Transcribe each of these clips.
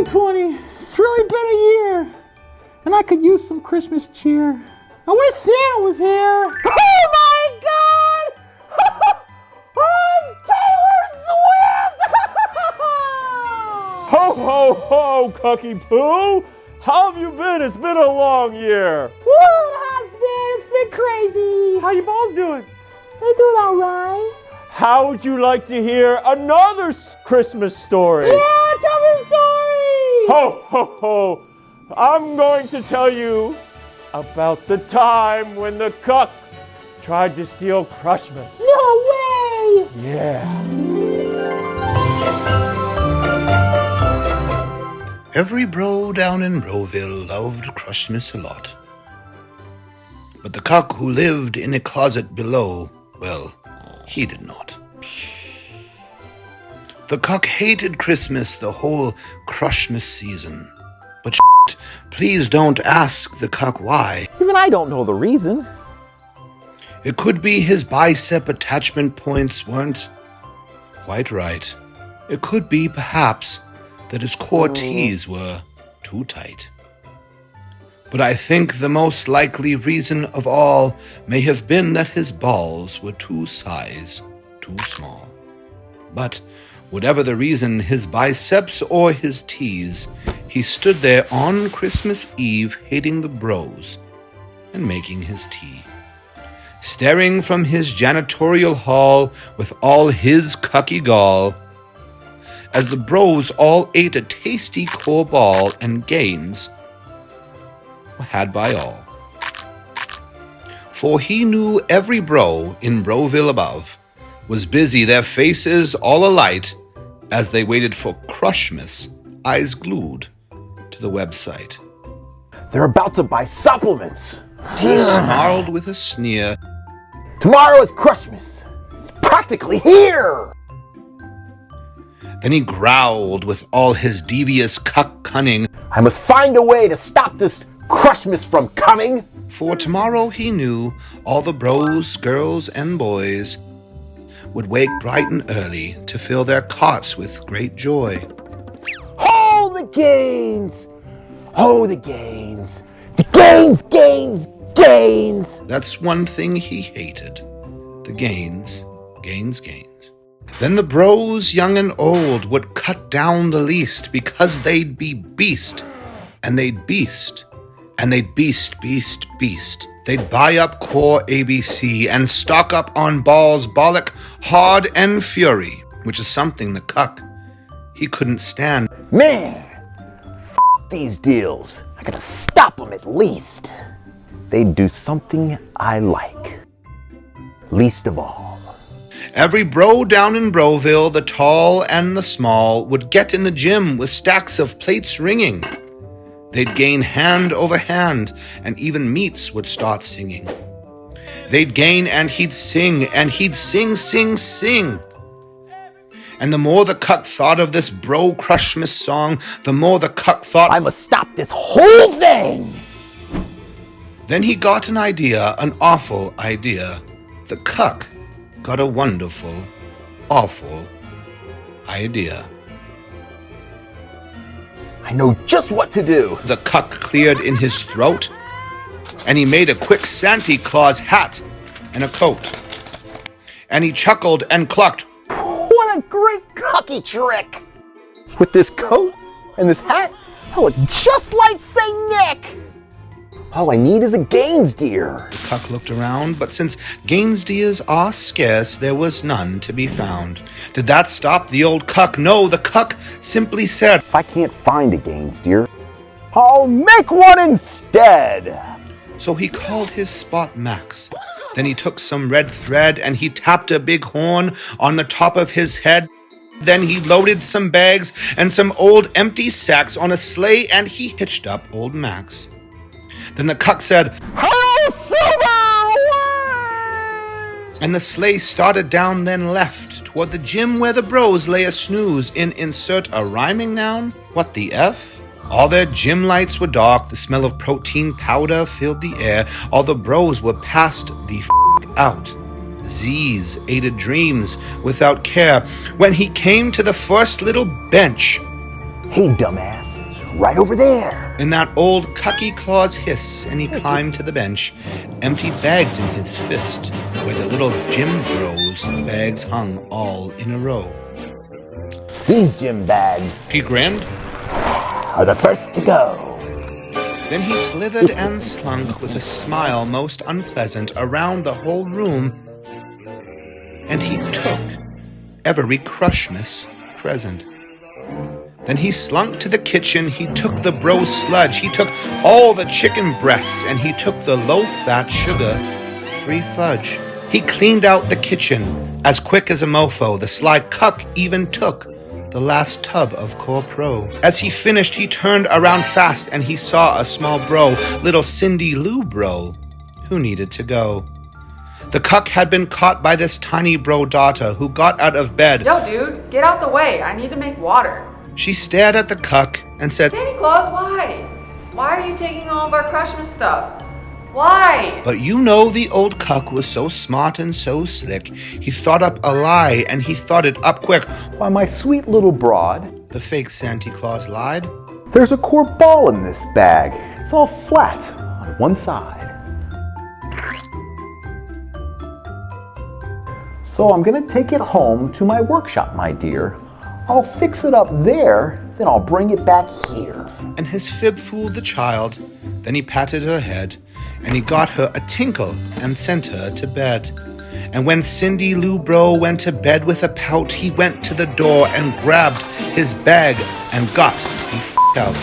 2020. It's really been a year. And I could use some Christmas cheer. I wish Santa was here. Oh my God! Oh, it's Taylor Swift! Ho, ho, ho, Cookie Poo! How have you been? It's been a long year. Woo, it has been. It's been crazy. How your balls doing? They're doing all right. How would you like to hear another Christmas story? Yeah, tell me a story. Ho, ho, ho! I'm going to tell you about the time when the cuck tried to steal Crushmas. No way! Yeah. Every bro down in Broville loved Crushmas a lot. But the cuck who lived in a closet below, well, he did not. The cuck hated Christmas the whole Crushmas season. But please don't ask the cuck why. Even I don't know the reason. It could be his bicep attachment points weren't quite right. It could be, perhaps, that his core tees were too tight. But I think the most likely reason of all may have been that his balls were too small. But whatever the reason, his biceps or his tees, he stood there on Christmas Eve hating the bros and making his tea. Staring from his janitorial hall with all his cucky gall, as the bros all ate a tasty core ball and gains were had by all. For he knew every bro in Broville above was busy, their faces all alight, as they waited for Crushmas, eyes glued to the website. They're about to buy supplements. He snarled with a sneer. Tomorrow is Crushmas. It's practically here. Then he growled with all his devious cuck cunning. I must find a way to stop this Crushmas from coming. For tomorrow he knew all the bros, girls, and boys would wake bright and early to fill their cots with great joy. Oh, the gains! Oh, the gains! The gains, gains, gains! That's one thing he hated. The gains, gains, gains. Then the bros, young and old, would cut down the least because they'd be beast. And they'd beast. And they'd beast, beast, beast. They'd buy up core ABC and stock up on balls, bollock, hard, and fury, which is something the cuck he couldn't stand. Man, these deals. I gotta stop them at least. They'd do something I like. Least of all. Every bro down in Broville, the tall and the small, would get in the gym with stacks of plates ringing. They'd gain hand over hand, and even meats would start singing. They'd gain and he'd sing, sing, sing. And the more the cuck thought of this bro Crushmas song, the more the cuck thought, I must stop this whole thing! Then he got an idea, an awful idea. The cuck got a wonderful, awful idea. I know just what to do. The cuck cleared in his throat, and he made a quick Santa Claus hat and a coat. And he chuckled and clucked. What a great cucky trick! With this coat and this hat, I look just like Saint Nick! All I need is a Gaines deer. The cuck looked around, but since Gaines deers are scarce, there was none to be found. Did that stop the old cuck? No, the cuck simply said, If I can't find a Gaines deer, I'll make one instead. So he called his spot Max. Then he took some red thread and he tapped a big horn on the top of his head. Then he loaded some bags and some old empty sacks on a sleigh and he hitched up old Max. Then the cuck said, Hello, Silver! And the sleigh started down, then left toward the gym where the bros lay a snooze in insert a rhyming noun. What the F? All their gym lights were dark. The smell of protein powder filled the air. All the bros were passed the out. Z's aided dreams without care. When he came to the first little bench, Hey, dumbass. right over there. In that old cucky claw's hiss, and he climbed to the bench, empty bags in his fist, where the little gym bros' bags hung all in a row. These gym bags He grinned, are the first to go. then he slithered and slunk with a smile most unpleasant around the whole room, and he took every Crushmas present. Then he slunk to the kitchen, he took the bro sludge, he took all the chicken breasts, and he took the low-fat sugar-free fudge. He cleaned out the kitchen as quick as a mofo. The sly cuck even took the last tub of Core Pro. As he finished, he turned around fast, and he saw a small bro, little Cindy-Lou Bro, who needed to go. The cuck had been caught by this tiny bro daughter, who got out of bed. Yo, dude, get out the way. I need to make water. She stared at the cuck and said, Santa Claus, why? Why are you taking all of our Crushmas stuff? Why? but you know the old cuck was so smart and so slick, he thought up a lie, and he thought it up quick. Why, my sweet little broad, The fake Santa Claus lied. there's a core ball in this bag. It's all flat on one side. So I'm gonna take it home to my workshop, my dear. I'll fix it up there, then I'll bring it back here. And his fib fooled the child. Then he patted her head, and he got her a tinkle and sent her to bed. And when Cindy-Lou Bro went to bed with a pout, he went to the door and grabbed his bag and got the f*** out.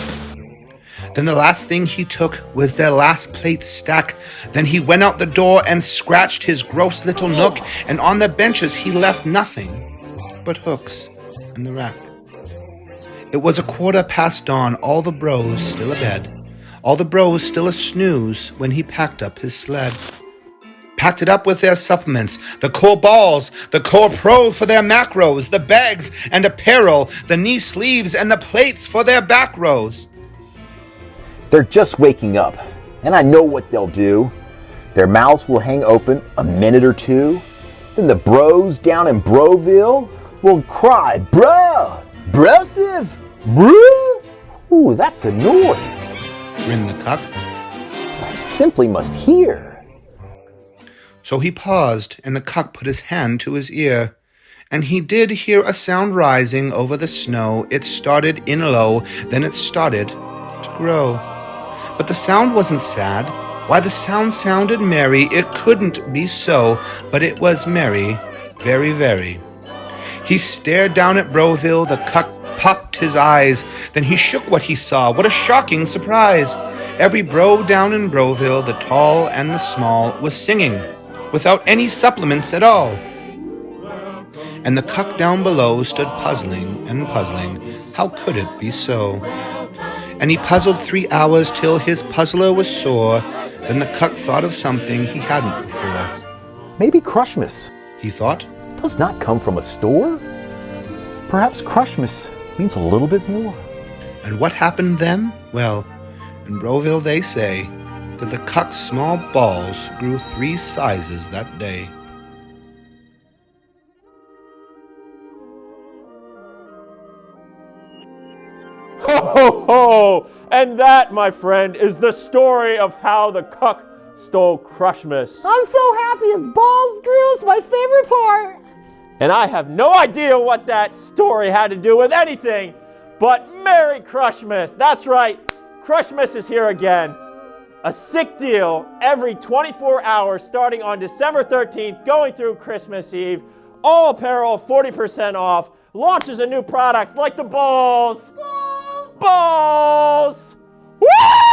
Then the last thing he took was their last plate stack. Then he went out the door and scratched his gross little nook, and on the benches he left nothing but hooks and the rack. It was 1:15 dawn, all the bros still abed, all the bros still a snooze when he packed up his sled. Packed it up with their supplements, the core balls, the core pro for their macros, the bags and apparel, the knee sleeves and the plates for their back rows. They're just waking up, and I know what they'll do. Their mouths will hang open a minute or two. Then the bros down in Broville will cry, bruh, brosive, bruh. Ooh, that's a noise Grinned the cuck. I simply must hear. So he paused, and the cuck put his hand to his ear. And he did hear a sound rising over the snow. It started in low, then it started to grow. But the sound wasn't sad. Why, the sound sounded merry. It couldn't be so, but it was merry, very, very. He stared down at Broville, the cuck popped his eyes. Then he shook what he saw. What a shocking surprise! Every bro down in Broville, the tall and the small, was singing, without any supplements at all. And the cuck down below stood puzzling and puzzling. How could it be so? And he puzzled 3 hours till his puzzler was sore. Then the cuck thought of something he hadn't before. Maybe Crushmas He thought, does not come from a store. Perhaps Crushmas means a little bit more. and what happened then? Well, in Broville they say that the cuck's small balls grew 3 sizes that day. Ho, ho, ho! And that, my friend, is the story of how the cuck stole Crushmas. I'm so happy his balls grew. It's my favorite part. And I have no idea what that story had to do with anything, but Merry Crushmas! That's right, Crushmas is here again. A sick deal every 24 hours starting on December 13th, going through Christmas Eve. All apparel 40% off. Launches of new products like the balls. Balls! Woo!